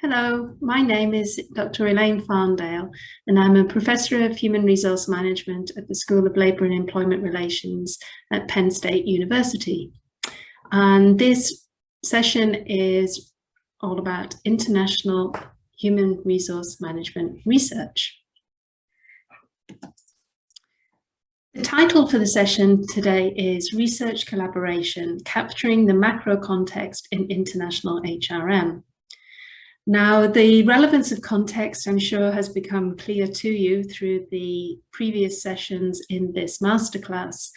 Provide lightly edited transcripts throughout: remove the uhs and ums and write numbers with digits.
Hello, my name is Dr. Elaine Farndale, and I'm a Professor of Human Resource Management at the School of Labour and Employment Relations at Penn State University. And this session is all about international human resource management research. The title for the session today is Research Collaboration, Capturing the Macro Context in International HRM. Now, the relevance of context, I'm sure, has become clear to you through the previous sessions in this masterclass.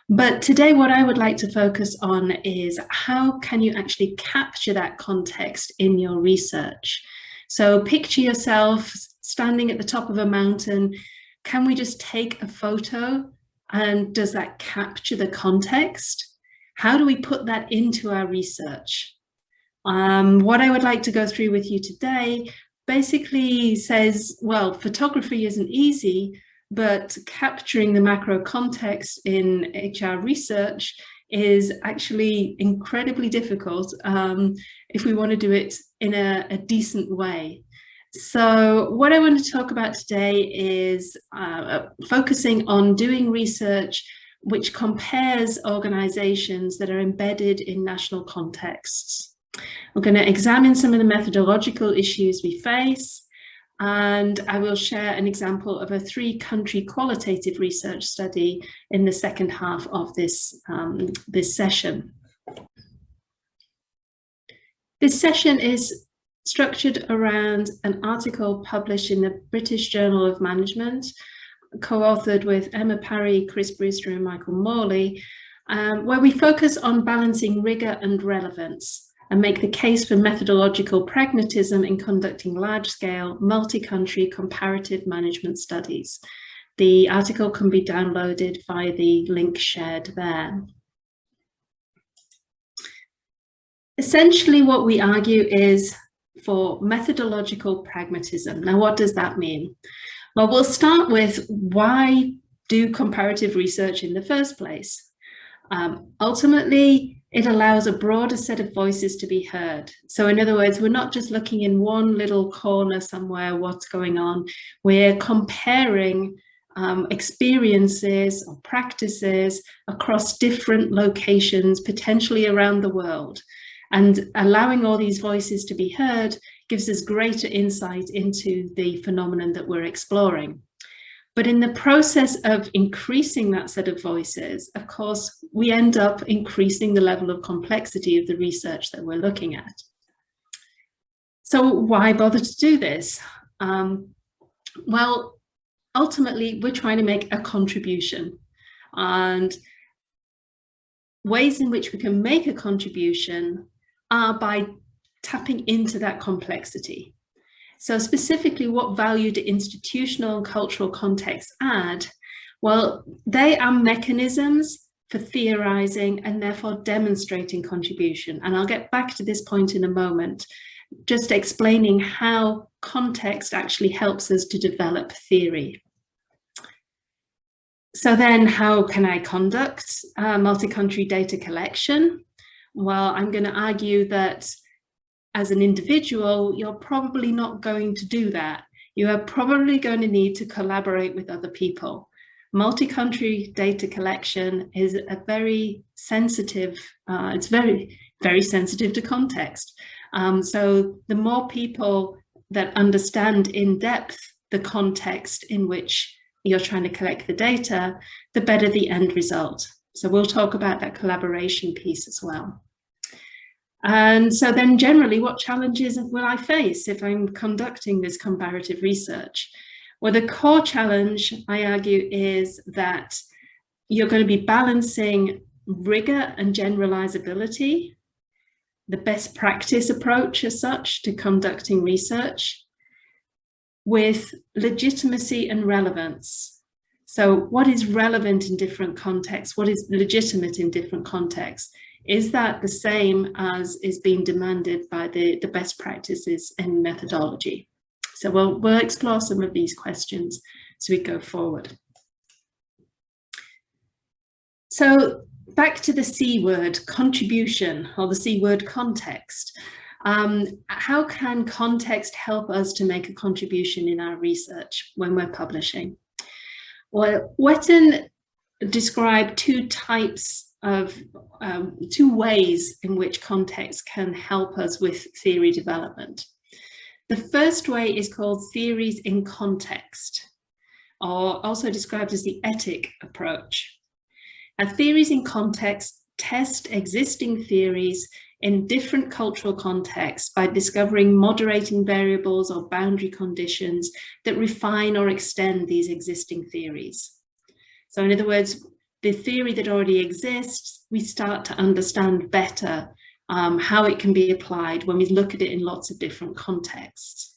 But today, what I would like to focus on is how can you actually capture that context in your research? So picture yourself standing at the top of a mountain. Can we just take a photo? And does that capture the context? How do we put that into our research? What I would like to go through with you today basically says, well, photography isn't easy, but capturing the macro context in HR research is actually incredibly difficult if we want to do it in a decent way. So what I want to talk about today is focusing on doing research which compares organizations that are embedded in national contexts. We're going to examine some of the methodological issues we face, and I will share an example of a 3-country qualitative research study in the second half of this session. This session is structured around an article published in the British Journal of Management, co-authored with Emma Parry, Chris Brewster and Michael Morley, where we focus on balancing rigor and relevance and make the case for methodological pragmatism in conducting large-scale, multi-country comparative management studies. The article can be downloaded via the link shared there. Essentially, what we argue is for methodological pragmatism. Now, what does that mean? Well, we'll start with why do comparative research in the first place? Ultimately, it allows a broader set of voices to be heard. So in other words, we're not just looking in one little corner somewhere, what's going on. We're comparing experiences or practices across different locations, potentially around the world. And allowing all these voices to be heard gives us greater insight into the phenomenon that we're exploring. But in the process of increasing that set of voices, of course, we end up increasing the level of complexity of the research that we're looking at. So why bother to do this? Well, ultimately, we're trying to make a contribution. And ways in which we can make a contribution are by tapping into that complexity. So specifically, what value do institutional and cultural contexts add? Well, they are mechanisms for theorizing and therefore demonstrating contribution. And I'll get back to this point in a moment, just explaining how context actually helps us to develop theory. So then how can I conduct multi-country data collection? Well, I'm going to argue that as an individual, you're probably not going to do that. You are probably going to need to collaborate with other people. Multi-country data collection is a very sensitive, it's very, very sensitive to context. So the more people that understand in depth the context in which you're trying to collect the data, the better the end result. So we'll talk about that collaboration piece as well. And so then generally, what challenges will I face if I'm conducting this comparative research? Well, the core challenge, I argue, is that you're going to be balancing rigor and generalizability, the best practice approach as such to conducting research, with legitimacy and relevance. So what is relevant in different contexts? What is legitimate in different contexts? Is that the same as is being demanded by the best practices in methodology? So we'll explore some of these questions as we go forward. So back to the C word, contribution, or the C word, context. How can context help us to make a contribution in our research when we're publishing? Well, Wetton described two ways in which context can help us with theory development. The first way is called theories in context, or also described as the etic approach. Now, theories in context test existing theories in different cultural contexts by discovering moderating variables or boundary conditions that refine or extend these existing theories. So in other words, the theory that already exists, we start to understand better how it can be applied when we look at it in lots of different contexts.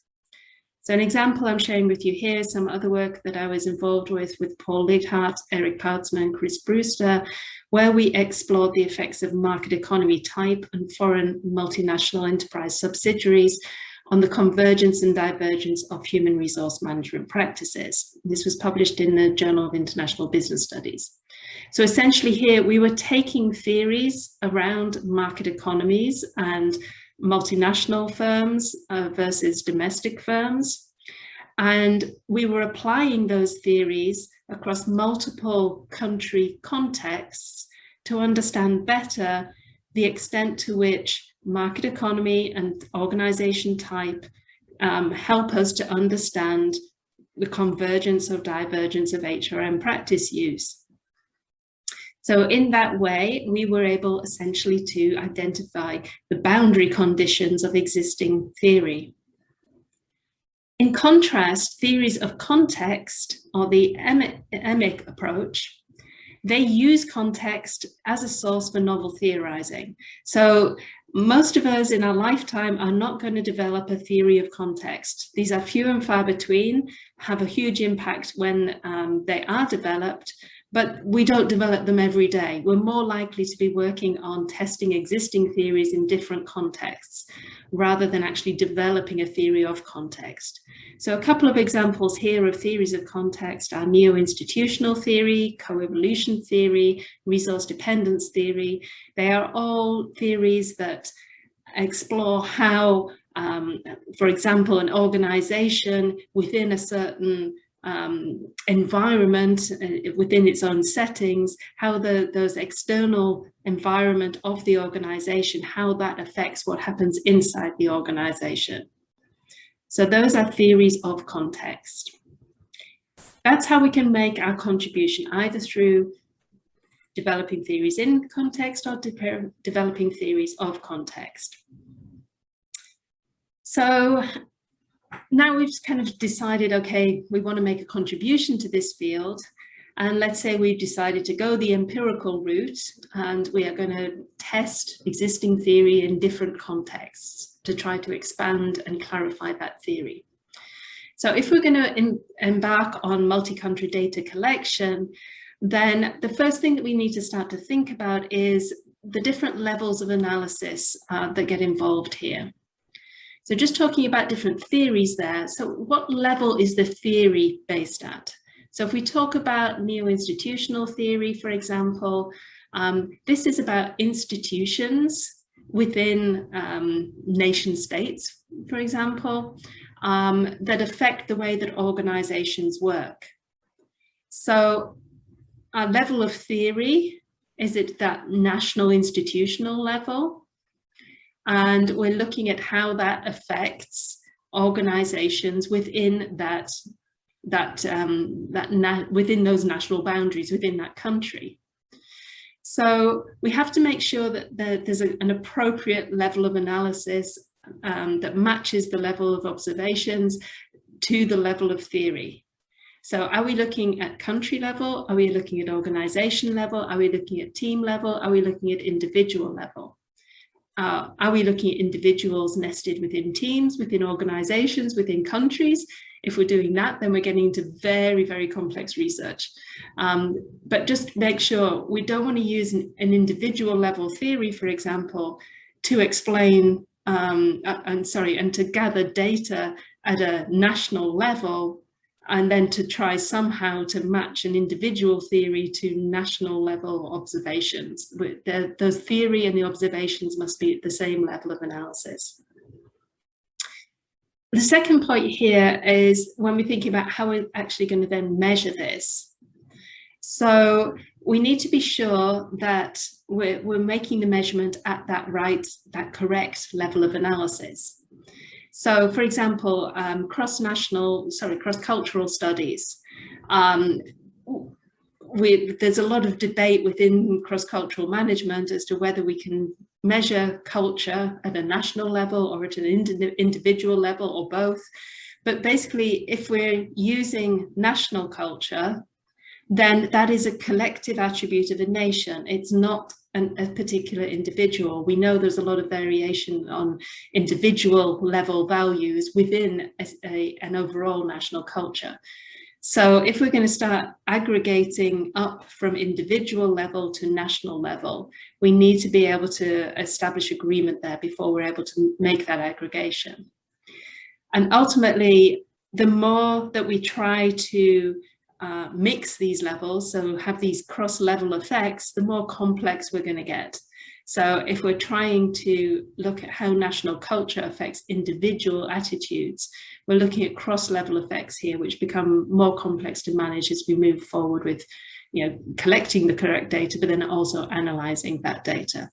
So an example I'm sharing with you here is some other work that I was involved with Paul Lidhart, Eric Poutzman, Chris Brewster, where we explored the effects of market economy type and foreign multinational enterprise subsidiaries on the convergence and divergence of human resource management practices. This was published in the Journal of International Business Studies. So essentially here we were taking theories around market economies and multinational firms versus domestic firms, and we were applying those theories across multiple country contexts to understand better the extent to which market economy and organization type help us to understand the convergence or divergence of HRM practice use. So in that way, we were able essentially to identify the boundary conditions of existing theory. In contrast, theories of context, or the emic approach, they use context as a source for novel theorizing. So most of us in our lifetime are not going to develop a theory of context. These are few and far between, have a huge impact when they are developed, but we don't develop them every day. We're more likely to be working on testing existing theories in different contexts, rather than actually developing a theory of context. So a couple of examples here of theories of context are neo-institutional theory, co-evolution theory, resource dependence theory. They are all theories that explore how, for example, an organization within a certain environment, within its own settings, how those external environment of the organization, how that affects what happens inside the organization. So those are theories of context. That's how we can make our contribution, either through developing theories in context or developing theories of context. So now we've kind of decided, okay, we want to make a contribution to this field. And let's say we've decided to go the empirical route, and we are going to test existing theory in different contexts to try to expand and clarify that theory. So if we're going to embark on multi-country data collection, then the first thing that we need to start to think about is the different levels of analysis that get involved here. So just talking about different theories there. So what level is the theory based at? So if we talk about neo-institutional theory, for example, this is about institutions within nation states, for example, that affect the way that organizations work. So our level of theory is at that national institutional level. And we're looking at how that affects organizations within within those national boundaries within that country. So we have to make sure that there's an appropriate level of analysis that matches the level of observations to the level of theory. So are we looking at country level? Are we looking at organization level? Are we looking at team level? Are we looking at individual level? Are we looking at individuals nested within teams, within organizations, within countries? If we're doing that, then we're getting into very, very complex research. But just make sure we don't want to use an individual level theory, for example, to explain and to gather data at a national level, and then to try somehow to match an individual theory to national level observations. Those theory and the observations must be at the same level of analysis. The second point here is when we're thinking about how we're actually going to then measure this. So we need to be sure that we're making the measurement at that correct level of analysis. So, for example, cross-cultural studies. There's a lot of debate within cross-cultural management as to whether we can measure culture at a national level or at an individual level or both. But basically, if we're using national culture, then that is a collective attribute of a nation. It's not a particular individual. We know there's a lot of variation on individual level values within an overall national culture. So if we're going to start aggregating up from individual level to national level, we need to be able to establish agreement there before we're able to make that aggregation. And ultimately, the more that we try to mix these levels, so have these cross-level effects, the more complex we're going to get. So if we're trying to look at how national culture affects individual attitudes, we're looking at cross-level effects here, which become more complex to manage as we move forward with, collecting the correct data, but then also analyzing that data.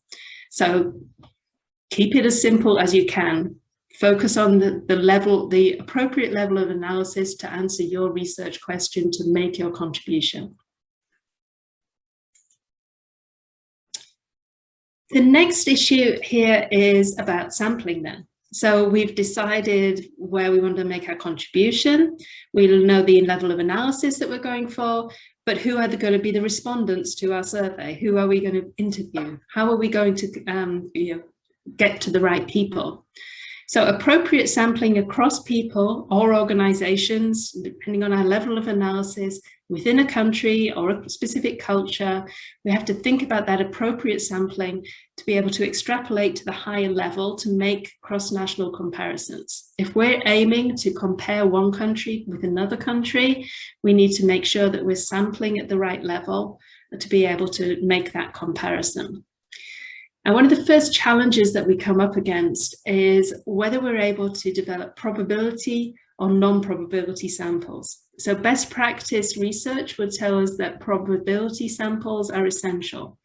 So keep it as simple as you can. Focus on the appropriate level of analysis to answer your research question, to make your contribution. The next issue here is about sampling then. So we've decided where we want to make our contribution. We'll know the level of analysis that we're going for, but who are going to be the respondents to our survey? Who are we going to interview? How are we going to get to the right people? So appropriate sampling across people or organizations, depending on our level of analysis, within a country or a specific culture, we have to think about that appropriate sampling to be able to extrapolate to the higher level to make cross-national comparisons. If we're aiming to compare one country with another country, we need to make sure that we're sampling at the right level to be able to make that comparison. And one of the first challenges that we come up against is whether we're able to develop probability or non-probability samples. So best practice research would tell us that probability samples are essential.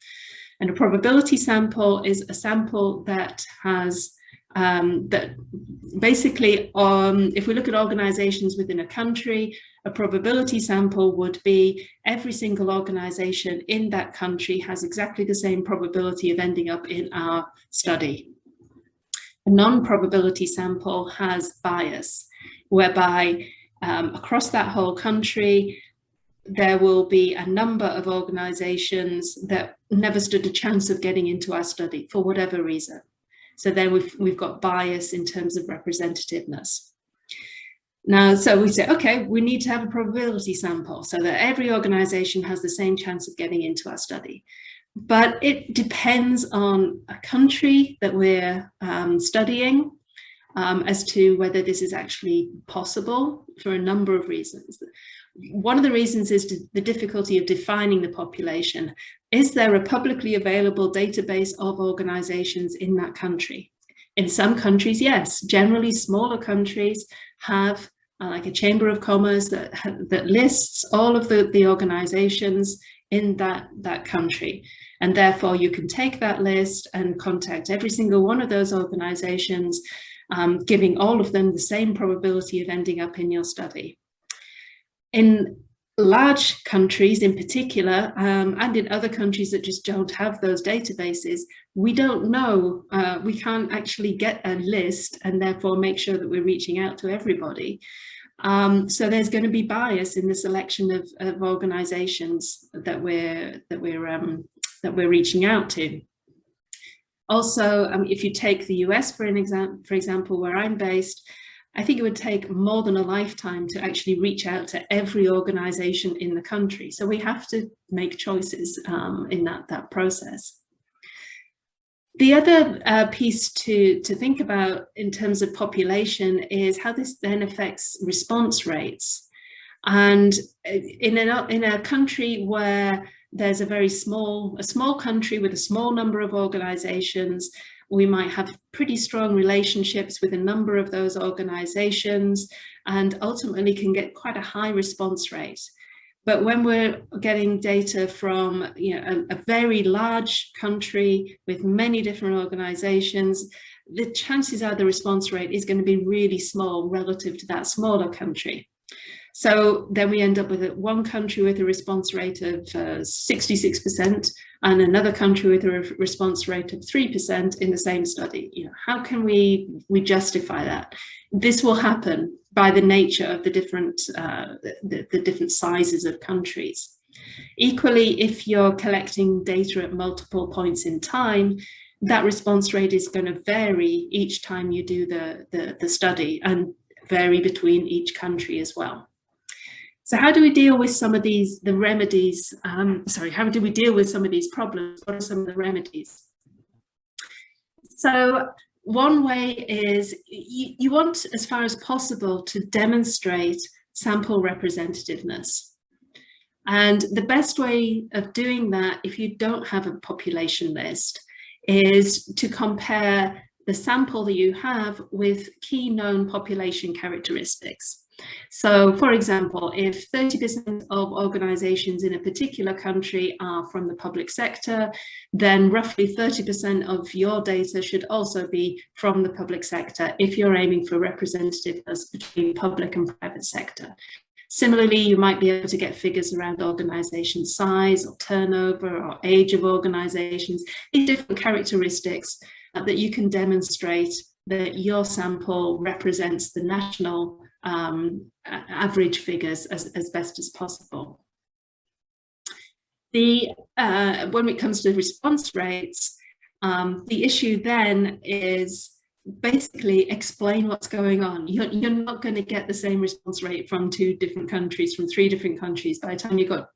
And a probability sample is a sample that has, that basically, if we look at organizations within a country, a probability sample would be every single organization in that country has exactly the same probability of ending up in our study. A non-probability sample has bias, whereby across that whole country, there will be a number of organizations that never stood a chance of getting into our study for whatever reason. So then we've got bias in terms of representativeness. Now, so we say, okay, we need to have a probability sample so that every organization has the same chance of getting into our study. But it depends on a country that we're studying as to whether this is actually possible for a number of reasons. One of the reasons is the difficulty of defining the population. Is there a publicly available database of organizations in that country? In some countries, yes. Generally, smaller countries have like a Chamber of Commerce that lists all of the organizations in that country. And therefore, you can take that list and contact every single one of those organizations, giving all of them the same probability of ending up in your study. In large countries in particular, and in other countries that just don't have those databases, we don't know, we can't actually get a list and therefore make sure that we're reaching out to everybody. So there's going to be bias in the selection of organizations that we're reaching out to. Also, if you take the US for example, where I'm based, I think it would take more than a lifetime to actually reach out to every organization in the country. So we have to make choices in that process. The other piece to think about in terms of population is how this then affects response rates. And in a country where there's a small country with a small number of organizations, we might have pretty strong relationships with a number of those organizations and ultimately can get quite a high response rate. But when we're getting data from a very large country with many different organizations, the chances are the response rate is going to be really small relative to that smaller country. So then we end up with one country with a response rate of 66% and another country with a response rate of 3% in the same study. How can we justify that? This will happen by the nature of the different sizes of countries. Equally, if you're collecting data at multiple points in time, that response rate is going to vary each time you do the study and vary between each country as well. So how do we deal with some of these, how do we deal with some of these problems? What are some of the remedies? So one way is you want, as far as possible, to demonstrate sample representativeness. And the best way of doing that, if you don't have a population list, is to compare the sample that you have with key known population characteristics. So, for example, if 30% of organizations in a particular country are from the public sector, then roughly 30% of your data should also be from the public sector if you're aiming for representativeness between public and private sector. Similarly, you might be able to get figures around organization size or turnover or age of organizations, these different characteristics that you can demonstrate that your sample represents the national average figures as best as possible. When it comes to response rates, the issue then is basically explain what's going on. You're not going to get the same response rate from 2 different countries, from 3 different countries. By the time you've got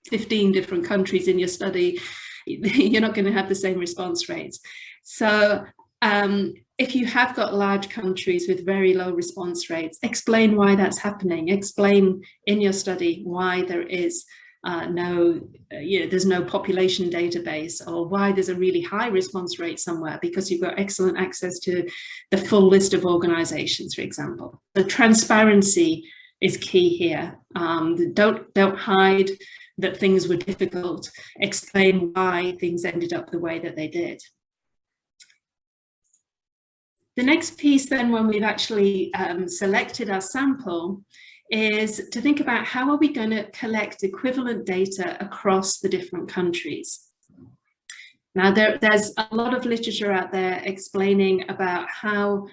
15 different countries in your study, you're not going to have the same response rates. So if you have got large countries with very low response rates, explain why that's happening. Explain in your study why there is there's no population database, or why there's a really high response rate somewhere because you've got excellent access to the full list of organizations, for example. The transparency is key here. Don't hide that things were difficult. Explain why things ended up the way that they did. The next piece then, when we've actually selected our sample, is to think about how are we going to collect equivalent data across the different countries. Now, there's a lot of literature out there explaining about how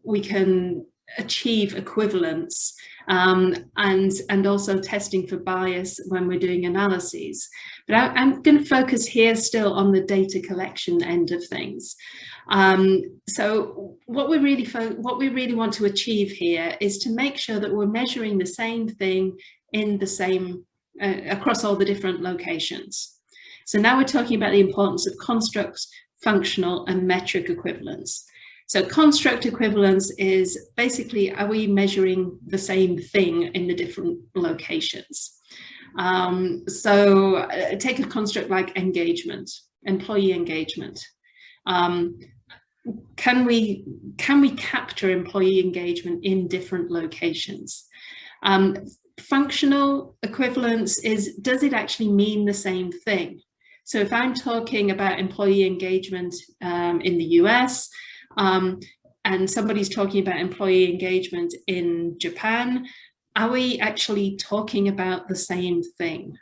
we can achieve equivalence and also testing for bias when we're doing analyses. But I'm going to focus here still on the data collection end of things. So what we really want to achieve here is to make sure that we're measuring the same thing in the same across all the different locations. So now we're talking about the importance of construct, functional, and metric equivalence. So construct equivalence is basically, are we measuring the same thing in the different locations? So take a construct like engagement, employee engagement. Can we capture employee engagement in different locations? Functional equivalence is, does it actually mean the same thing? So if I'm talking about employee engagement in the US, and somebody's talking about employee engagement in Japan, are we actually talking about the same thing?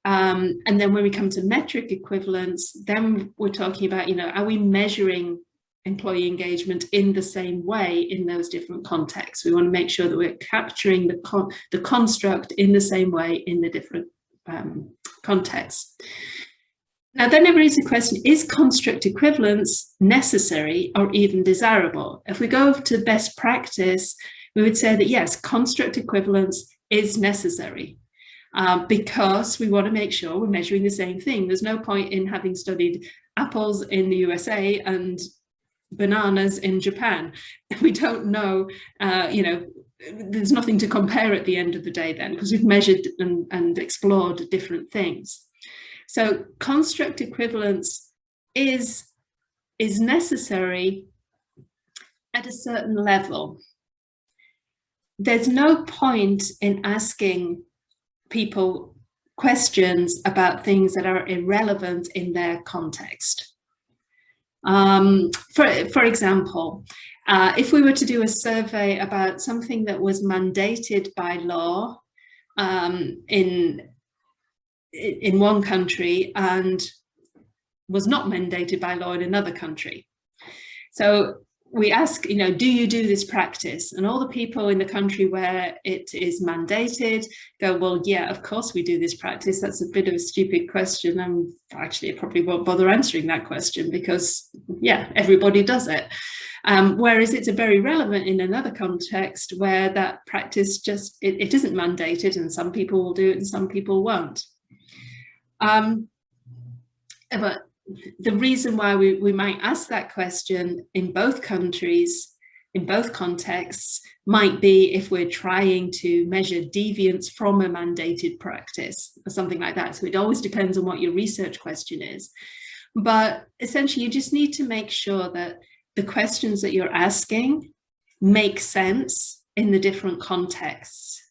And then when we come to metric equivalence, then we're talking about, are we measuring employee engagement in the same way in those different contexts? We want to make sure that we're capturing the construct in the same way in the different contexts. Now, then there is a question, is construct equivalence necessary or even desirable? If we go to best practice, we would say that yes, construct equivalence is necessary because we want to make sure we're measuring the same thing. There's no point in having studied apples in the USA and bananas in Japan. We don't know, there's nothing to compare at the end of the day then, because we've measured and explored different things. So construct equivalence is is necessary at a certain level. There's no point in asking people questions about things that are irrelevant in their context. For example, if we were to do a survey about something that was mandated by law in one country and was not mandated by law in another country. So we ask, you know, do you do this practice? And all the people in the country where it is mandated go, well, yeah, of course we do this practice. That's a bit of a stupid question. And actually, I probably won't bother answering that question because, yeah, everybody does it. Whereas it's a very relevant in another context where that practice just, it isn't mandated, and some people will do it and some people won't. But the reason why we might ask that question in both countries, in both contexts, might be if we're trying to measure deviance from a mandated practice or something like that. So it always depends on what your research question is. But essentially, you just need to make sure that the questions that you're asking make sense in the different contexts.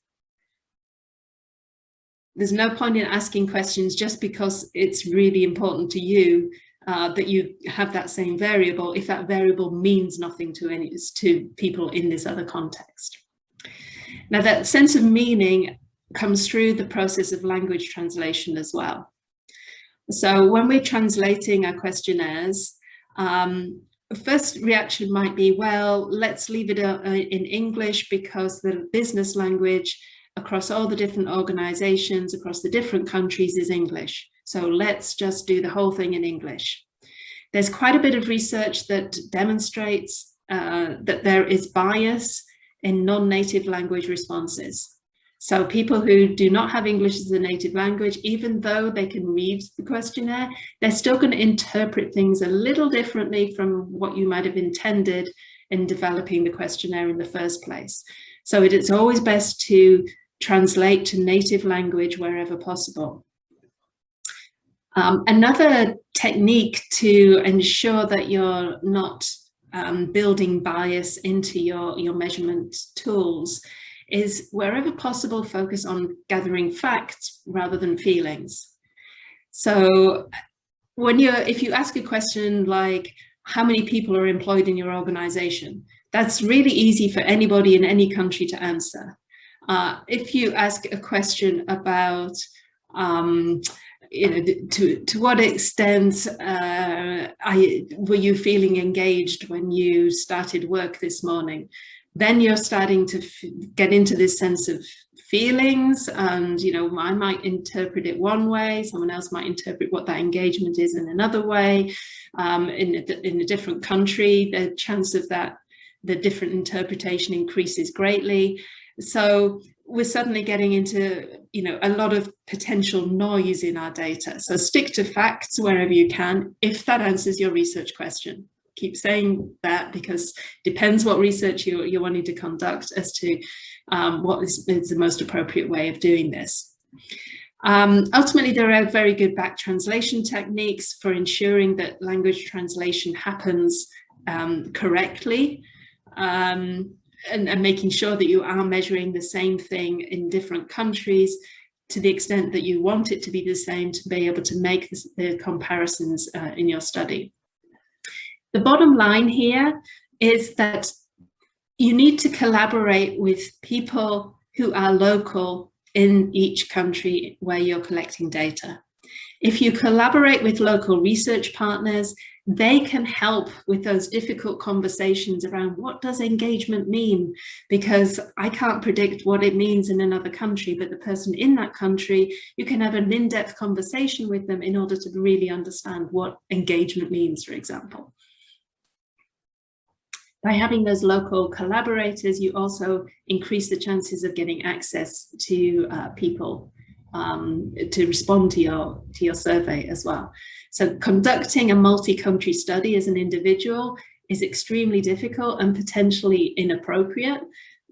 There's no point in asking questions just because it's really important to you that you have that same variable if that variable means nothing to people in this other context. Now, that sense of meaning comes through the process of language translation as well. So when we're translating our questionnaires, first reaction might be, well, let's leave it in English because the business language across all the different organizations, across the different countries is English. So let's just do the whole thing in English. There's quite a bit of research that demonstrates that there is bias in non-native language responses. So people who do not have English as a native language, even though they can read the questionnaire, they're still going to interpret things a little differently from what you might have intended in developing the questionnaire in the first place. So it's always best to translate to native language wherever possible. Another technique to ensure that you're not building bias into your measurement tools is, wherever possible, focus on gathering facts rather than feelings. So if you ask a question like, how many people are employed in your organization? That's really easy for anybody in any country to answer. If you ask a question about, to what extent were you feeling engaged when you started work this morning, then you're starting to get into this sense of feelings, and I might interpret it one way, someone else might interpret what that engagement is in another way. In a different country, the chance of that, the different interpretation increases greatly. So we're suddenly getting into a lot of potential noise in our data. So stick to facts wherever you can, if that answers your research question. Keep saying that, because it depends what research you're wanting to conduct as to what is the most appropriate way of doing this. Ultimately, there are very good back translation techniques for ensuring that language translation happens correctly, and making sure that you are measuring the same thing in different countries to the extent that you want it to be the same, to be able to make the comparisons in your study. The bottom line here is that you need to collaborate with people who are local in each country where you're collecting data. If you collaborate with local research partners, they can help with those difficult conversations around what does engagement mean, because I can't predict what it means in another country, but the person in that country, you can have an in-depth conversation with them in order to really understand what engagement means, for example. By having those local collaborators, you also increase the chances of getting access to people to respond to your survey as well. So conducting a multi-country study as an individual is extremely difficult and potentially inappropriate.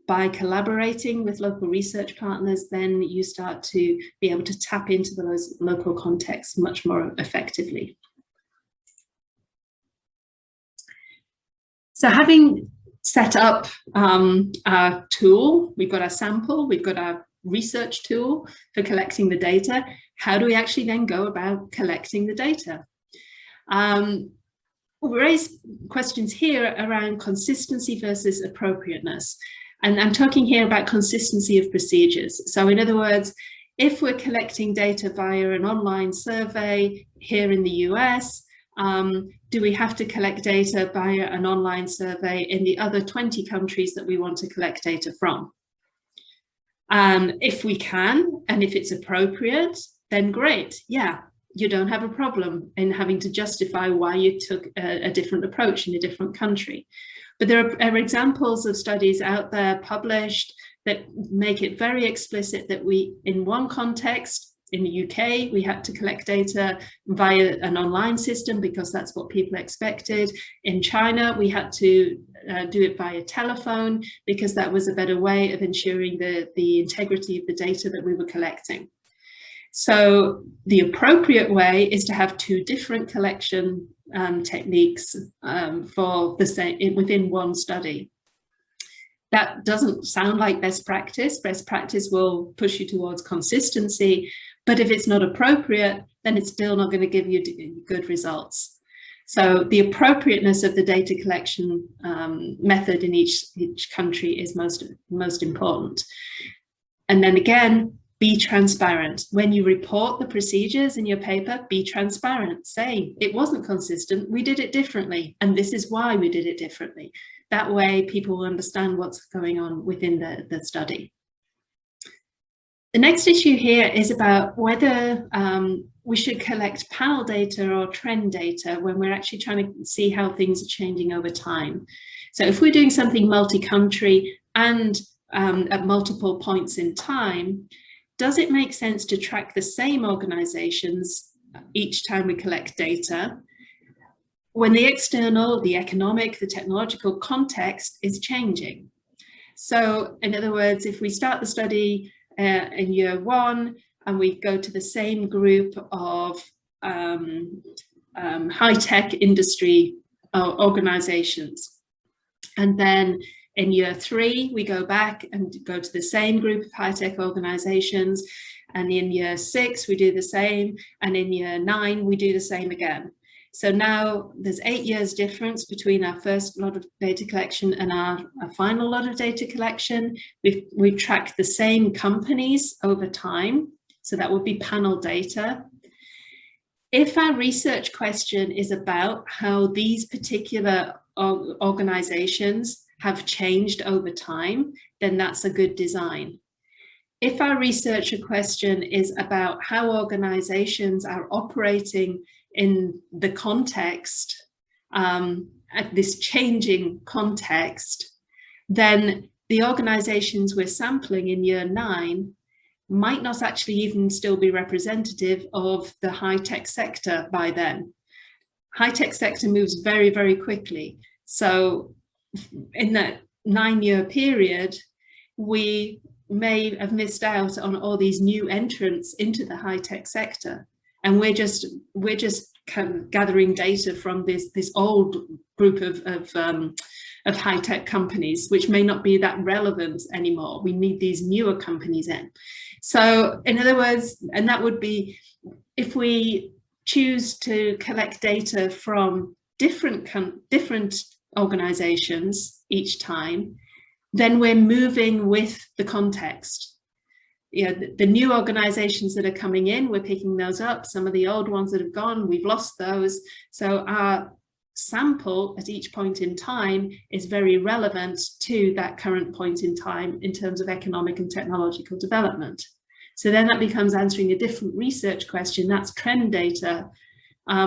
By collaborating with local research partners, then you start to be able to tap into those local contexts much more effectively. So having set up our tool, we've got our sample, we've got our research tool for collecting the data. How do we actually then go about collecting the data? We raise questions here around consistency versus appropriateness. And I'm talking here about consistency of procedures. So in other words, if we're collecting data via an online survey here in the US, do we have to collect data via an online survey in the other 20 countries that we want to collect data from? If we can, and if it's appropriate, then great. Yeah, you don't have a problem in having to justify why you took a different approach in a different country. But there are examples of studies out there published that make it very explicit that we, in one context, in the UK, we had to collect data via an online system because that's what people expected. In China, we had to do it via telephone because that was a better way of ensuring the integrity of the data that we were collecting. So the appropriate way is to have two different collection techniques for the same within one study. That doesn't sound like best practice. Best practice will push you towards consistency, but if it's not appropriate, then it's still not going to give you good results. So the appropriateness of the data collection method in each country is most important. And then again, be transparent. When you report the procedures in your paper, be transparent. Say, it wasn't consistent, we did it differently, and this is why we did it differently. That way people will understand what's going on within the study. The next issue here is about whether we should collect panel data or trend data when we're actually trying to see how things are changing over time. So if we're doing something multi-country and at multiple points in time, does it make sense to track the same organizations each time we collect data when the external, the economic, the technological context is changing? So in other words, if we start the study in year one and we go to the same group of high-tech industry organizations, and then in year three, we go back and go to the same group of high-tech organizations. And in year six, we do the same. And in year 9, we do the same again. So now there's 8 years difference between our first lot of data collection and our final lot of data collection. We've tracked the same companies over time. So that would be panel data. If our research question is about how these particular organizations have changed over time, then that's a good design. If our researcher question is about how organizations are operating in the context, at this changing context, then the organizations we're sampling in year 9 might not actually even still be representative of the high-tech sector by then. High-tech sector moves very, very quickly. So in that 9-year period, we may have missed out on all these new entrants into the high-tech sector, and we're just kind of gathering data from this old group of high-tech companies, which may not be that relevant anymore. We need these newer companies in. So in other words, and that would be if we choose to collect data from different organizations each time, then we're moving with the context. You know, the new organizations that are coming in, we're picking those up. Some of the old ones that have gone, we've lost those. So our sample at each point in time is very relevant to that current point in time in terms of economic and technological development. So then that becomes answering a different research question. That's trend data,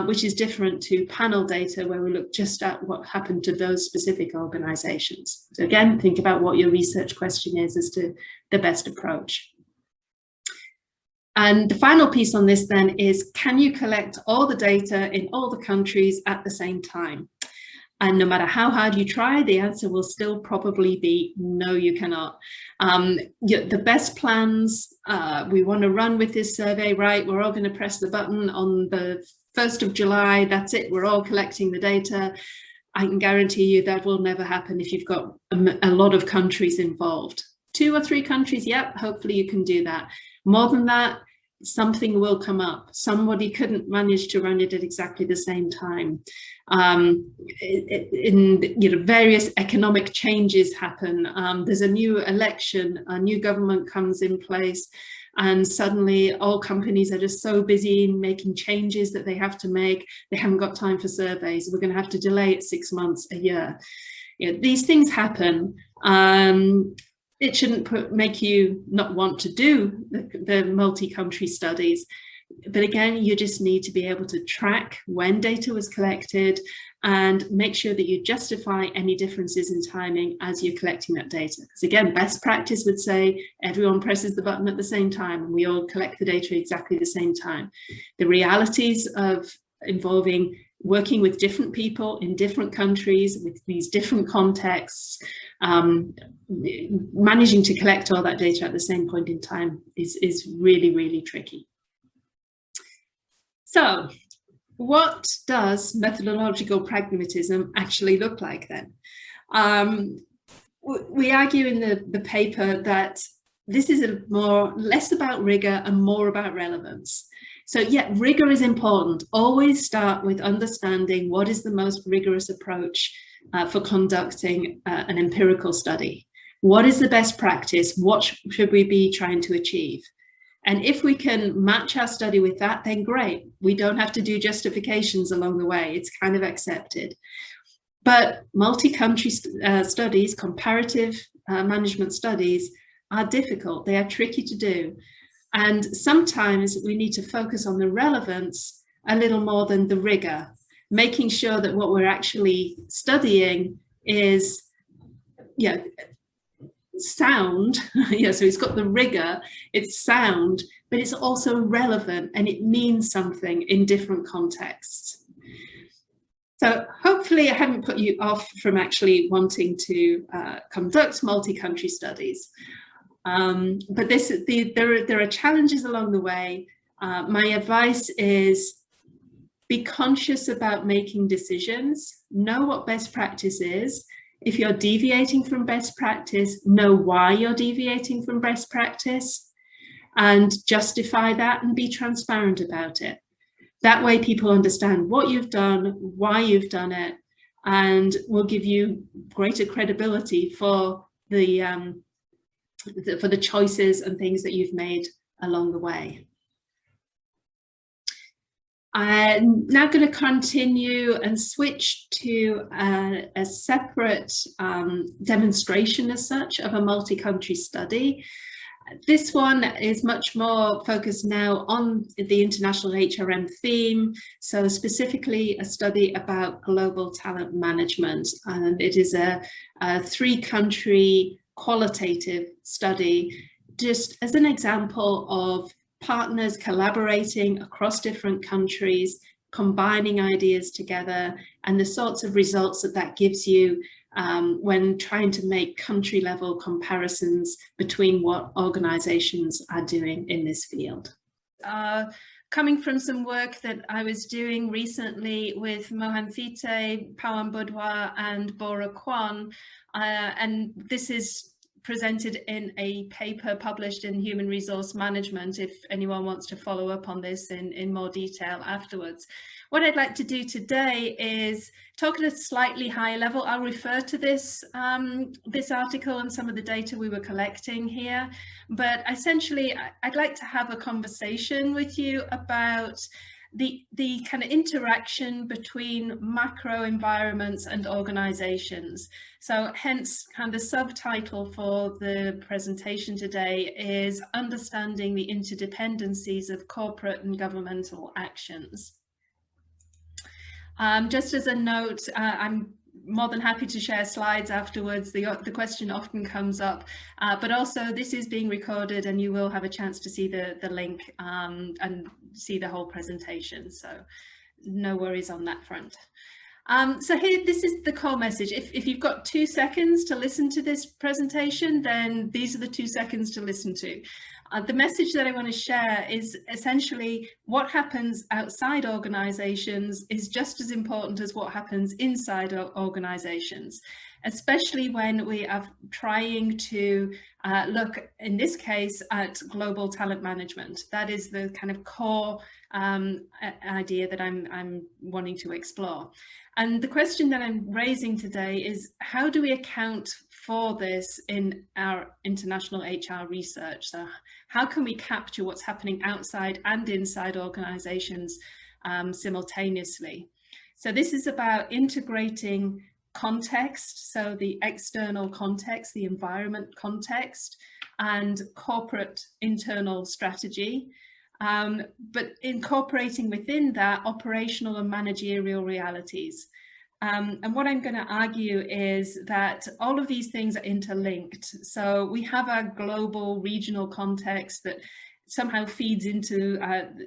which is different to panel data, where we look just at what happened to those specific organizations. So again, think about what your research question is as to the best approach. And the final piece on this then is, can you collect all the data in all the countries at the same time? And no matter how hard you try, the answer will still probably be no, you cannot. The best plans, we want to run with this survey, right? We're all going to press the button on the 1st of July, that's it, we're all collecting the data. I can guarantee you that will never happen if you've got a lot of countries involved. 2 or 3 countries, yep, hopefully you can do that. More than that, something will come up. Somebody couldn't manage to run it at exactly the same time. Various economic changes happen. There's a new election, a new government comes in place, and suddenly all companies are just so busy making changes that they have to make, they haven't got time for surveys. We're going to have to delay it 6 months, a year. These things happen. It shouldn't make you not want to do the multi-country studies. But again, you just need to be able to track when data was collected and make sure that you justify any differences in timing as you're collecting that data. Because again, best practice would say everyone presses the button at the same time and we all collect the data at exactly the same time. The realities of involving working with different people in different countries with these different contexts, managing to collect all that data at the same point in time is really, really tricky. So what does methodological pragmatism actually look like then? We argue in the paper that this is less about rigor and more about relevance. So yeah, rigor is important. Always start with understanding what is the most rigorous approach for conducting an empirical study. What is the best practice? What should we be trying to achieve? And if we can match our study with that, then great. We don't have to do justifications along the way. It's kind of accepted. But multi-country studies, comparative management studies, are difficult. They are tricky to do. And sometimes we need to focus on the relevance a little more than the rigor, making sure that what we're actually studying is sound. So it's got the rigor, it's sound, but it's also relevant and it means something in different contexts. So hopefully I haven't put you off from actually wanting to conduct multi-country studies. But there are challenges along the way. My advice is be conscious about making decisions, know what best practice is. If you're deviating from best practice, know why you're deviating from best practice and justify that and be transparent about it. That way people understand what you've done, why you've done it, and will give you greater credibility for the choices and things that you've made along the way. I'm now going to continue and switch to a separate demonstration as such of a multi-country study. This one is much more focused now on the international HRM theme, so specifically a study about global talent management, and it is a 3-country qualitative study, just as an example of partners collaborating across different countries, combining ideas together, and the sorts of results that gives you when trying to make country level comparisons between what organizations are doing in this field. Coming from some work that I was doing recently with Mohan Thite, Pawan Budwa and Bora Kwan, and this is presented in a paper published in Human Resource Management, if anyone wants to follow up on this in more detail afterwards. What I'd like to do today is talk at a slightly higher level. I'll refer to this, this article and some of the data we were collecting here, but essentially I'd like to have a conversation with you about the kind of interaction between macro environments and organizations. So hence kind of the subtitle for the presentation today is Understanding the Interdependencies of Corporate and Governmental Actions. Just as a note, I'm more than happy to share slides afterwards. The question often comes up, but also this is being recorded and you will have a chance to see the link and see the whole presentation. So no worries on that front. So here, this is the core message. If you've got 2 seconds to listen to this presentation, then these are the 2 seconds to listen to. The message that I want to share is essentially what happens outside organizations is just as important as what happens inside organizations, especially when we are trying to look, in this case, at global talent management. That is the kind of core idea that I'm wanting to explore. And the question that I'm raising today is, how do we account for this in our international HR research? So how can we capture what's happening outside and inside organizations simultaneously? So this is about integrating context, so the external context, the environment context, and corporate internal strategy, but incorporating within that operational and managerial realities. And what I'm going to argue is that all of these things are interlinked. So we have a global regional context that somehow feeds into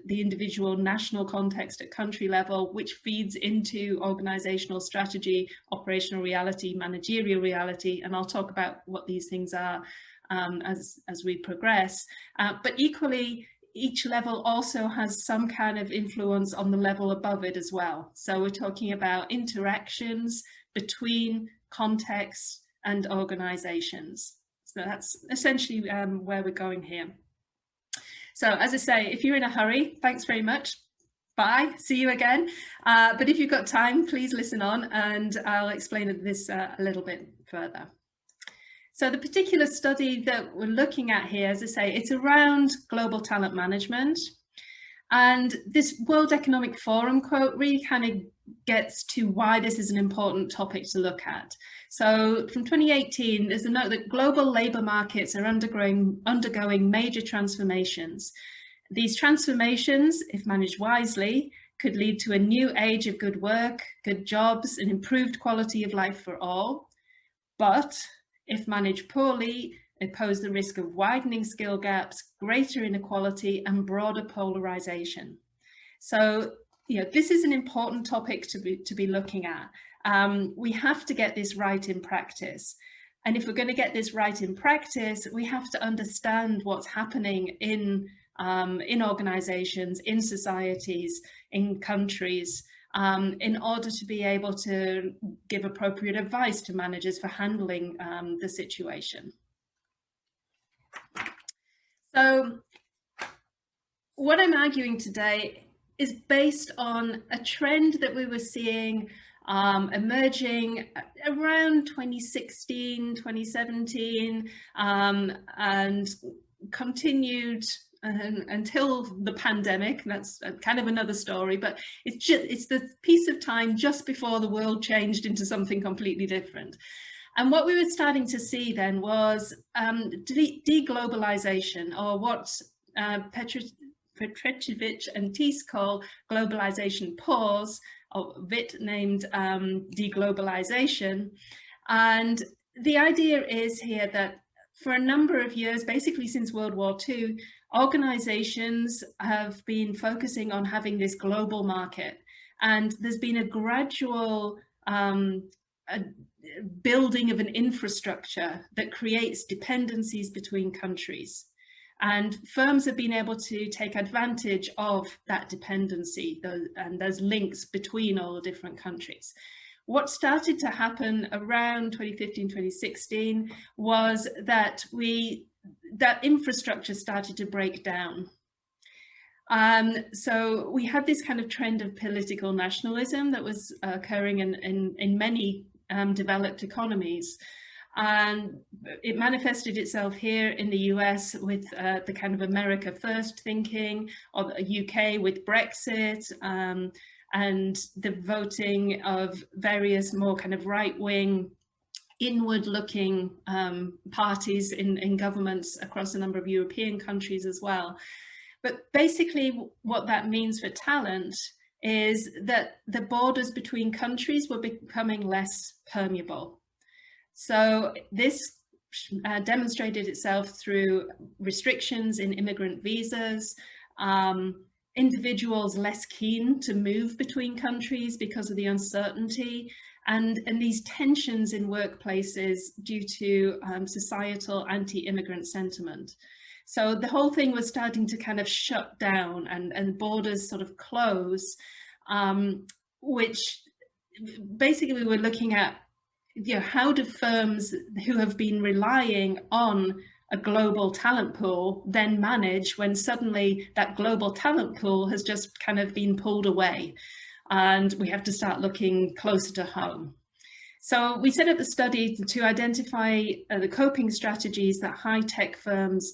the individual national context at country level, which feeds into organizational strategy, operational reality, managerial reality. And I'll talk about what these things are as we progress. But equally, each level also has some kind of influence on the level above it as well. So we're talking about interactions between contexts and organizations. So that's essentially where we're going here. So as I say, if you're in a hurry, thanks very much. Bye, see you again. But if you've got time, please listen on and I'll explain this a little bit further. So the particular study that we're looking at here, as I say, it's around global talent management. And this World Economic Forum quote really kind of gets to why this is an important topic to look at. So from 2018, there's a note that global labour markets are undergoing major transformations. These transformations, if managed wisely, could lead to a new age of good work, good jobs, and improved quality of life for all. But if managed poorly, they pose the risk of widening skill gaps, greater inequality, and broader polarization. So, this is an important topic to be looking at. We have to get this right in practice. And if we're going to get this right in practice, we have to understand what's happening in organizations, in societies, in countries, in order to be able to give appropriate advice to managers for handling the situation. So what I'm arguing today is based on a trend that we were seeing emerging around 2016, 2017, and continued until the pandemic. That's kind of another story, but it's the piece of time just before the world changed into something completely different. And what we were starting to see then was deglobalization, or what Petrevich and Thies call globalization pause, or Witt named deglobalization. And the idea is here that for a number of years, basically since World War II, organizations have been focusing on having this global market. And there's been a gradual building of an infrastructure that creates dependencies between countries. And firms have been able to take advantage of that dependency and those links between all the different countries. What started to happen around 2015, 2016 was that that infrastructure started to break down. So we had this kind of trend of political nationalism that was occurring in many developed economies. And it manifested itself here in the US with the kind of America first thinking, or the UK with Brexit, and the voting of various more kind of right-wing, inward-looking parties in governments across a number of European countries as well. But basically what that means for talent is that the borders between countries were becoming less permeable. So this demonstrated itself through restrictions in immigrant visas, individuals less keen to move between countries because of the uncertainty, and these tensions in workplaces due to societal anti-immigrant sentiment. So the whole thing was starting to kind of shut down and borders sort of close, which basically we were looking at, how do firms who have been relying on a global talent pool then manage when suddenly that global talent pool has just kind of been pulled away and we have to start looking closer to home. So we set up the study to identify the coping strategies that high-tech firms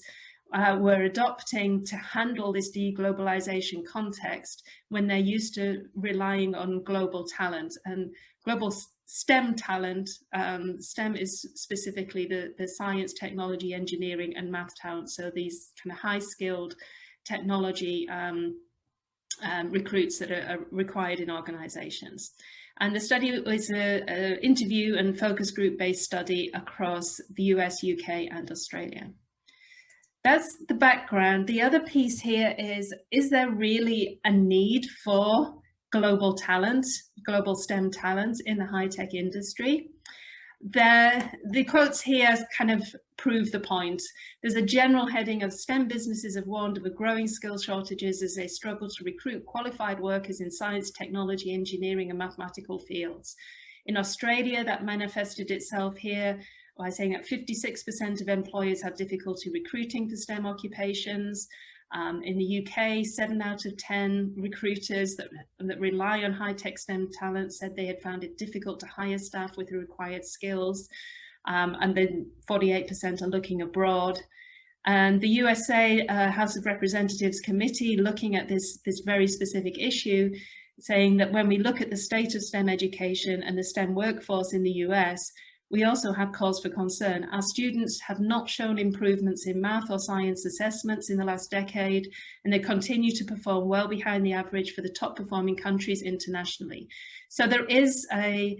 were adopting to handle this deglobalization context when they're used to relying on global talent and global STEM talent. STEM is specifically the science, technology, engineering, and math talent. So these kind of high-skilled technology recruits that are required in organizations. And the study was an interview and focus group-based study across the US, UK, and Australia. That's the background. The other piece here is there really a need for global talent, global STEM talent in the high-tech industry? The quotes here kind of prove the point. There's a general heading of STEM businesses have warned of a growing skill shortages as they struggle to recruit qualified workers in science, technology, engineering, and mathematical fields. In Australia, that manifested itself here by saying that 56% of employers have difficulty recruiting for STEM occupations. In the UK, 7 out of 10 recruiters that rely on high-tech STEM talent said they had found it difficult to hire staff with the required skills. And then 48% are looking abroad. And the USA House of Representatives Committee looking at this very specific issue, saying that when we look at the state of STEM education and the STEM workforce in the US, we also have cause for concern. Our students have not shown improvements in math or science assessments in the last decade, and they continue to perform well behind the average for the top performing countries internationally. So there is a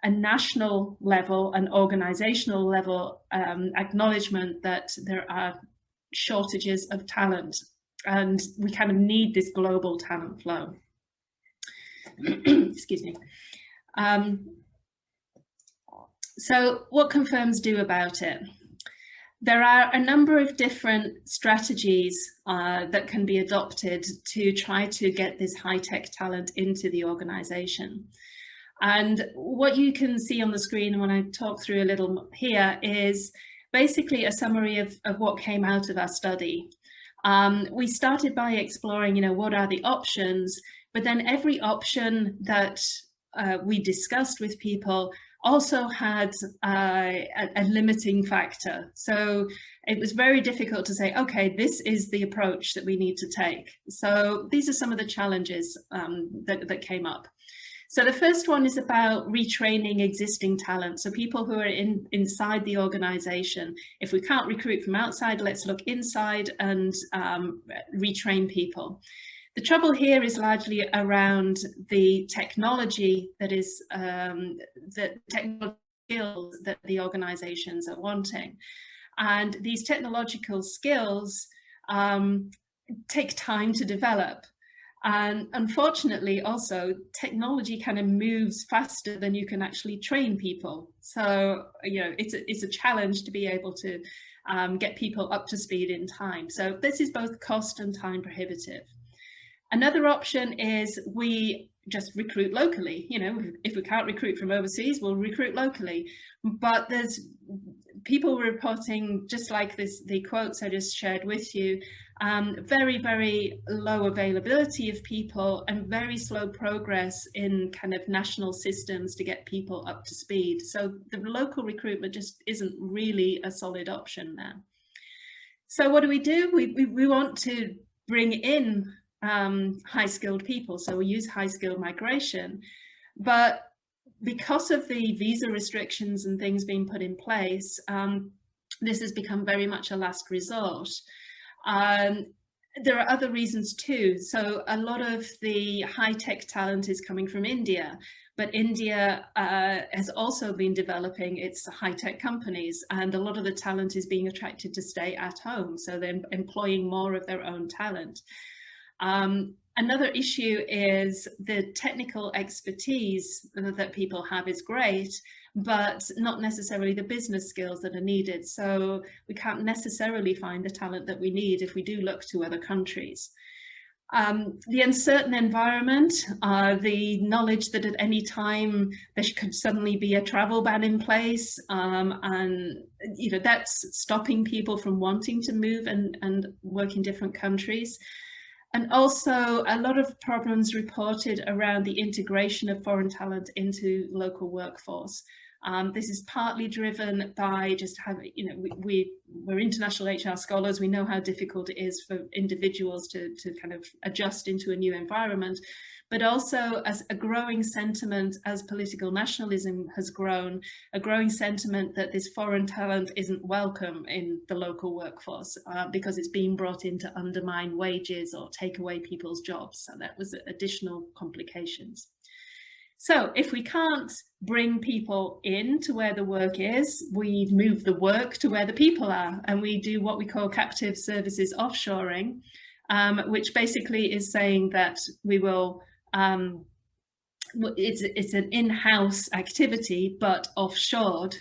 national level, an organizational level acknowledgement that there are shortages of talent, and we kind of need this global talent flow. Excuse me. So what can firms do about it? There are a number of different strategies that can be adopted to try to get this high-tech talent into the organization. And what you can see on the screen when I talk through a little here is basically a summary of what came out of our study. We started by exploring, what are the options, but then every option that we discussed with people also had a limiting factor. So it was very difficult to say, okay, this is the approach that we need to take. So these are some of the challenges that came up. So the first one is about retraining existing talent. So people who are inside the organization. If we can't recruit from outside, let's look inside and retrain people. The trouble here is largely around the technology that is the technical skills that the organizations are wanting. And these technological skills take time to develop. And unfortunately, also, technology kind of moves faster than you can actually train people. So, it's a challenge to be able to get people up to speed in time. So this is both cost and time prohibitive. Another option is we just recruit locally. If we can't recruit from overseas, we'll recruit locally. But there's people reporting, just like the quotes I just shared with you, very, very low availability of people and very slow progress in kind of national systems to get people up to speed. So the local recruitment just isn't really a solid option there. So what do? We want to bring in high-skilled people, so we use high-skilled migration, but because of the visa restrictions and things being put in place, this has become very much a last resort. There are other reasons too. So a lot of the high-tech talent is coming from India, but India has also been developing its high-tech companies, and a lot of the talent is being attracted to stay at home, so they're employing more of their own talent. Another issue is the technical expertise that people have is great, but not necessarily the business skills that are needed. So we can't necessarily find the talent that we need if we do look to other countries. The uncertain environment, the knowledge that at any time there could suddenly be a travel ban in place, and that's stopping people from wanting to move and work in different countries. And also a lot of problems reported around the integration of foreign talent into local workforce. This is partly driven by just having, we're international HR scholars, we know how difficult it is for individuals to kind of adjust into a new environment, but also as a growing sentiment, as political nationalism has grown, a growing sentiment that this foreign talent isn't welcome in the local workforce because it's being brought in to undermine wages or take away people's jobs. So that was additional complications. So if we can't bring people in to where the work is, we move the work to where the people are, and we do what we call captive services offshoring, which basically is saying that we will, it's an in-house activity, but offshored.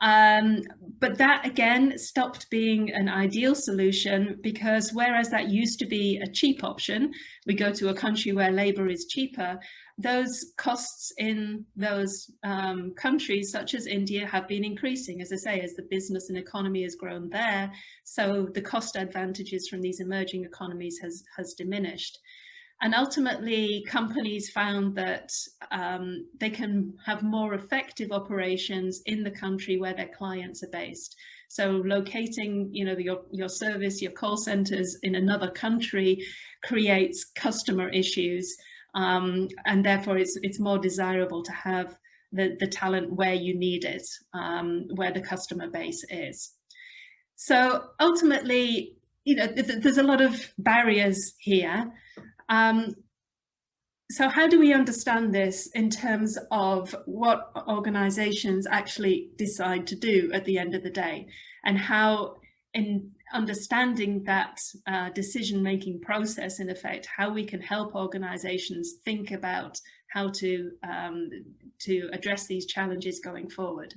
But that again stopped being an ideal solution, because whereas that used to be a cheap option, we go to a country where labor is cheaper, those costs in those countries such as India have been increasing, as I say, as the business and economy has grown there. So the cost advantages from these emerging economies has diminished. And ultimately, companies found that they can have more effective operations in the country where their clients are based. So locating, your service, your call centers in another country creates customer issues, and therefore it's more desirable to have the talent where you need it, where the customer base is. So ultimately, there's a lot of barriers here. So how do we understand this in terms of what organizations actually decide to do at the end of the day, and how, in understanding that decision-making process, in effect, how we can help organizations think about how to address these challenges going forward.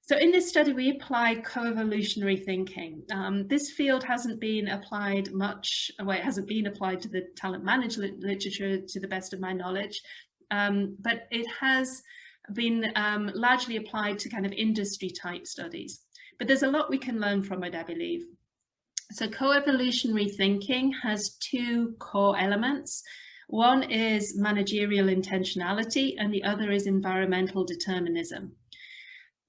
So in this study, we apply co-evolutionary thinking. This field hasn't been applied much, well, it hasn't been applied to the talent management literature to the best of my knowledge, but it has been largely applied to kind of industry type studies. But there's a lot we can learn from it, I believe. So co-evolutionary thinking has two core elements. One is managerial intentionality, and the other is environmental determinism.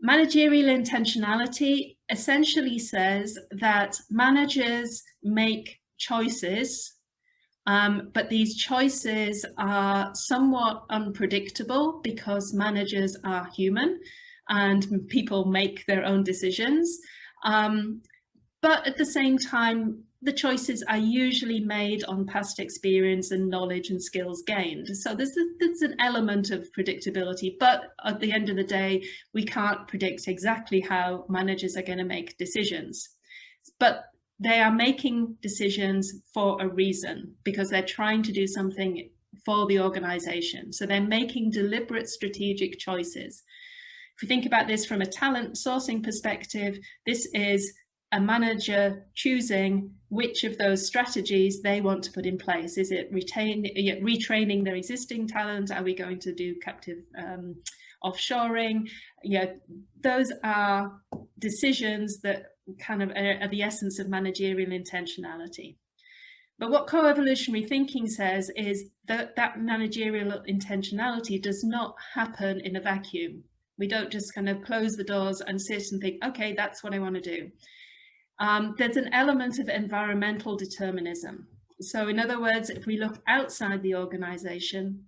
Managerial intentionality essentially says that managers make choices, but these choices are somewhat unpredictable because managers are human and people make their own decisions. But at the same time, the choices are usually made on past experience and knowledge and skills gained. So there's an element of predictability, but at the end of the day, we can't predict exactly how managers are going to make decisions. But they are making decisions for a reason, because they're trying to do something for the organization. So they're making deliberate strategic choices. If we think about this from a talent sourcing perspective, this is a manager choosing which of those strategies they want to put in place. Is it retraining their existing talent? Are we going to do captive offshoring? Those are decisions that kind of are the essence of managerial intentionality. But what co-evolutionary thinking says is that that managerial intentionality does not happen in a vacuum. We don't just kind of close the doors and sit and think, okay, that's what I want to do. There's an element of environmental determinism. So in other words, if we look outside the organization,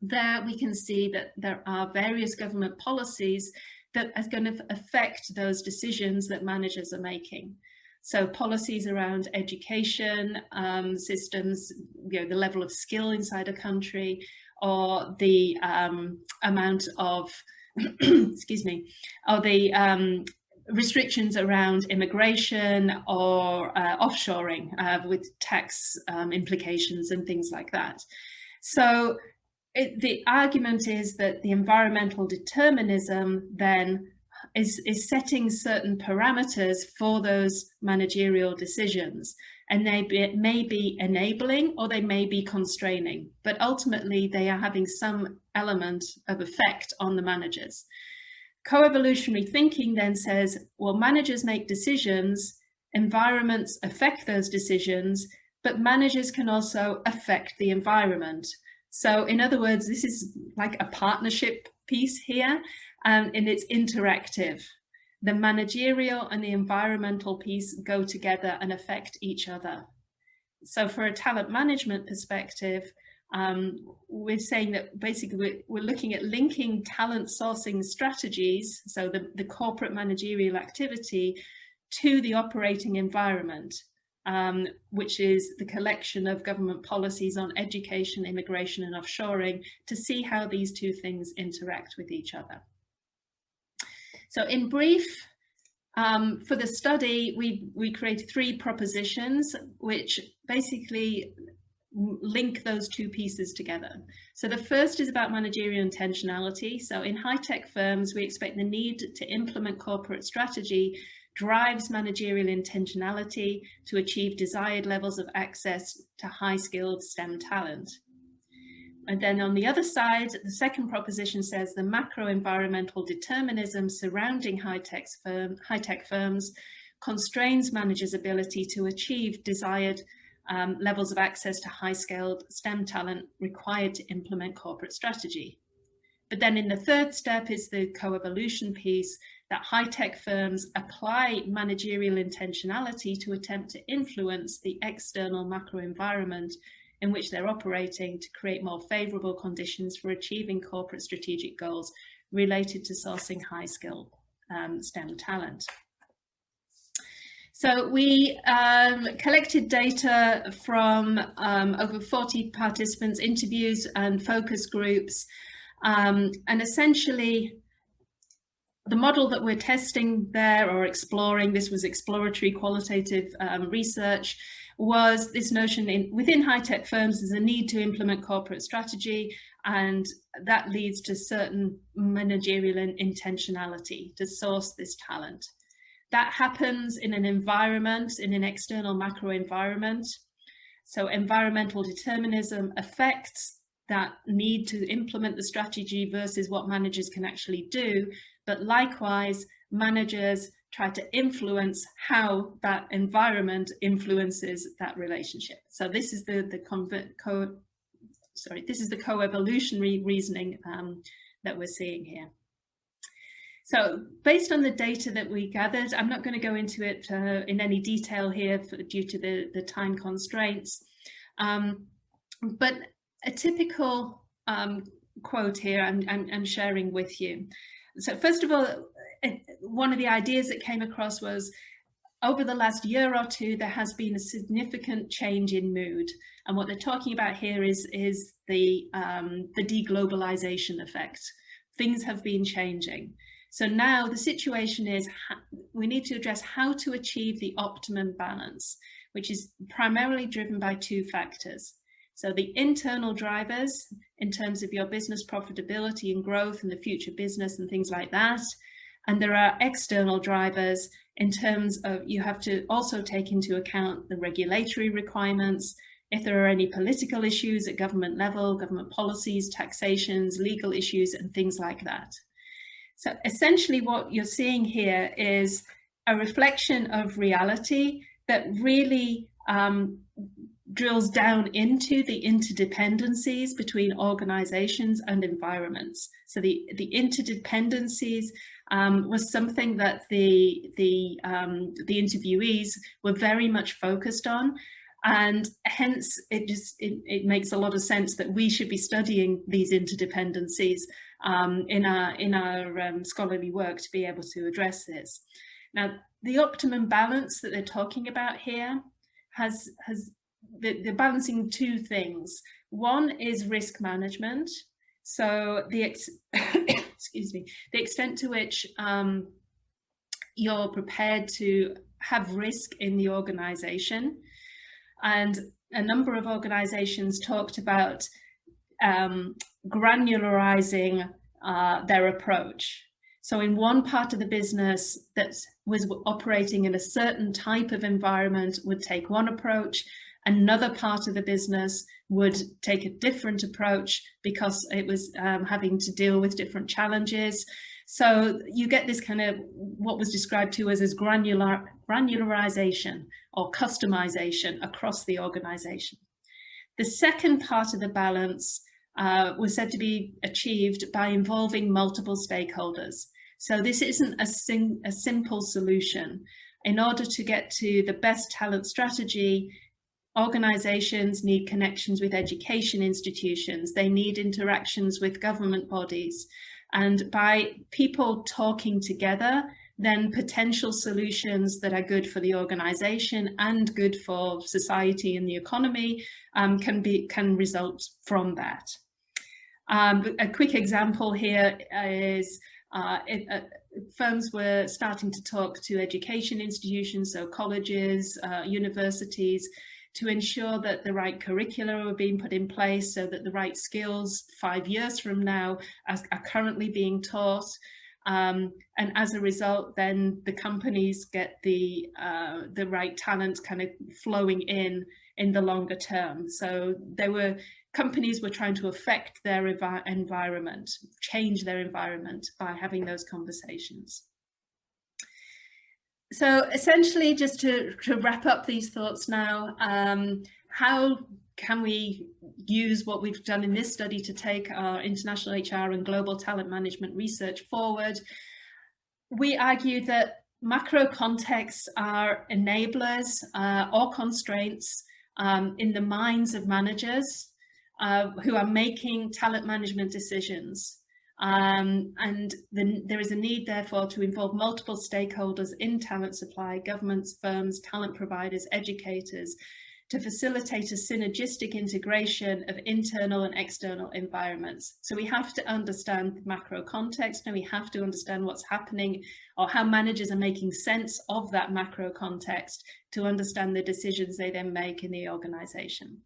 there we can see that there are various government policies that are going to affect those decisions that managers are making. So policies around education systems, the level of skill inside a country, or the amount of, excuse me, or the restrictions around immigration or offshoring with tax implications and things like that. So the argument is that the environmental determinism then is setting certain parameters for those managerial decisions, and they may be enabling or they may be constraining, but ultimately they are having some element of effect on the managers. Co-evolutionary thinking then says, well, managers make decisions, environments affect those decisions, but managers can also affect the environment. So in other words, this is like a partnership piece here, and it's interactive. The managerial and the environmental piece go together and affect each other. So for a talent management perspective, we're saying that basically we're looking at linking talent sourcing strategies, so the corporate managerial activity, to the operating environment, which is the collection of government policies on education, immigration and offshoring, to see how these two things interact with each other. So in brief, for the study, we created 3 propositions which basically link those two pieces together. So the first is about managerial intentionality. So in high-tech firms, we expect the need to implement corporate strategy drives managerial intentionality to achieve desired levels of access to high-skilled STEM talent. And then on the other side, the second proposition says the macro-environmental determinism surrounding high-tech firms constrains managers' ability to achieve desired levels of access to high-skilled STEM talent required to implement corporate strategy. But then in the third step is the co-evolution piece, that high-tech firms apply managerial intentionality to attempt to influence the external macro environment in which they're operating to create more favorable conditions for achieving corporate strategic goals related to sourcing high-skilled STEM talent. So we collected data from over 40 participants, interviews and focus groups, and essentially the model that we're testing there or exploring, this was exploratory qualitative research, was this notion within high-tech firms there's a need to implement corporate strategy, and that leads to certain managerial intentionality to source this talent. That happens in an environment, in an external macro environment. So environmental determinism affects that need to implement the strategy versus what managers can actually do. But likewise, managers try to influence how that environment influences that relationship. So this is the co-evolutionary reasoning that we're seeing here. So based on the data that we gathered, I'm not going to go into it in any detail here due to the time constraints, but a typical quote here I'm sharing with you. So first of all, one of the ideas that came across was, over the last year or two, there has been a significant change in mood. And what they're talking about here is the deglobalization effect. Things have been changing. So now the situation is we need to address how to achieve the optimum balance, which is primarily driven by 2 factors. So the internal drivers in terms of your business profitability and growth and the future business and things like that. And there are external drivers in terms of you have to also take into account the regulatory requirements, if there are any political issues at government level, government policies, taxations, legal issues, and things like that. So essentially what you're seeing here is a reflection of reality that really drills down into the interdependencies between organizations and environments. So the interdependencies was something that the interviewees were very much focused on, and hence it makes a lot of sense that we should be studying these interdependencies in our scholarly work to be able to address this. Now, the optimum balance that they're talking about here they're balancing 2 things. One is risk management. So excuse me, the extent to which you're prepared to have risk in the organization. And a number of organizations talked about granularizing their approach. So in one part of the business that was operating in a certain type of environment would take one approach, another part of the business would take a different approach because it was having to deal with different challenges. So you get this kind of what was described to us as granularization or customization across the organization. The second part of the balance was said to be achieved by involving multiple stakeholders. So this isn't a simple solution. In order to get to the best talent strategy, organizations need connections with education institutions. They need interactions with government bodies. And by people talking together, then potential solutions that are good for the organization and good for society and the economy can result from that. A quick example here is firms were starting to talk to education institutions, so colleges, universities, to ensure that the right curricula were being put in place so that the right skills 5 years from now are currently being taught. And as a result, then the companies get the right talent kind of flowing in the longer term. So companies were trying to affect their environment, change their environment by having those conversations. So essentially, just to wrap up these thoughts now, how can we use what we've done in this study to take our international HR and global talent management research forward? We argue that macro contexts are enablers or constraints in the minds of managers who are making talent management decisions. There is a need, therefore, to involve multiple stakeholders in talent supply, governments, firms, talent providers, educators, to facilitate a synergistic integration of internal and external environments. So we have to understand the macro context, and we have to understand what's happening or how managers are making sense of that macro context to understand the decisions they then make in the organization.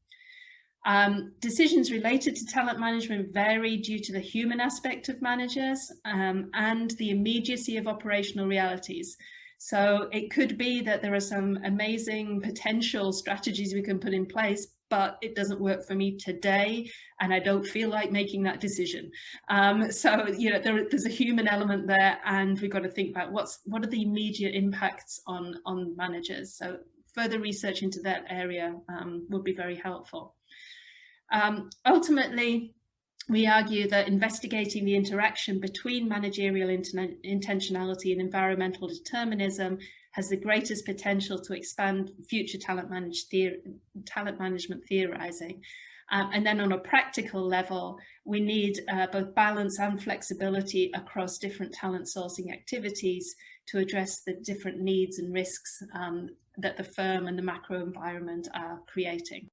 Decisions related to talent management vary due to the human aspect of managers and the immediacy of operational realities. So it could be that there are some amazing potential strategies we can put in place, but it doesn't work for me today, and I don't feel like making that decision. So there's a human element there, and we've got to think about what are the immediate impacts on managers. So further research into that area would be very helpful. Ultimately, we argue that investigating the interaction between managerial intentionality and environmental determinism has the greatest potential to expand future talent management theorizing. And then on a practical level, we need both balance and flexibility across different talent sourcing activities to address the different needs and risks that the firm and the macro environment are creating.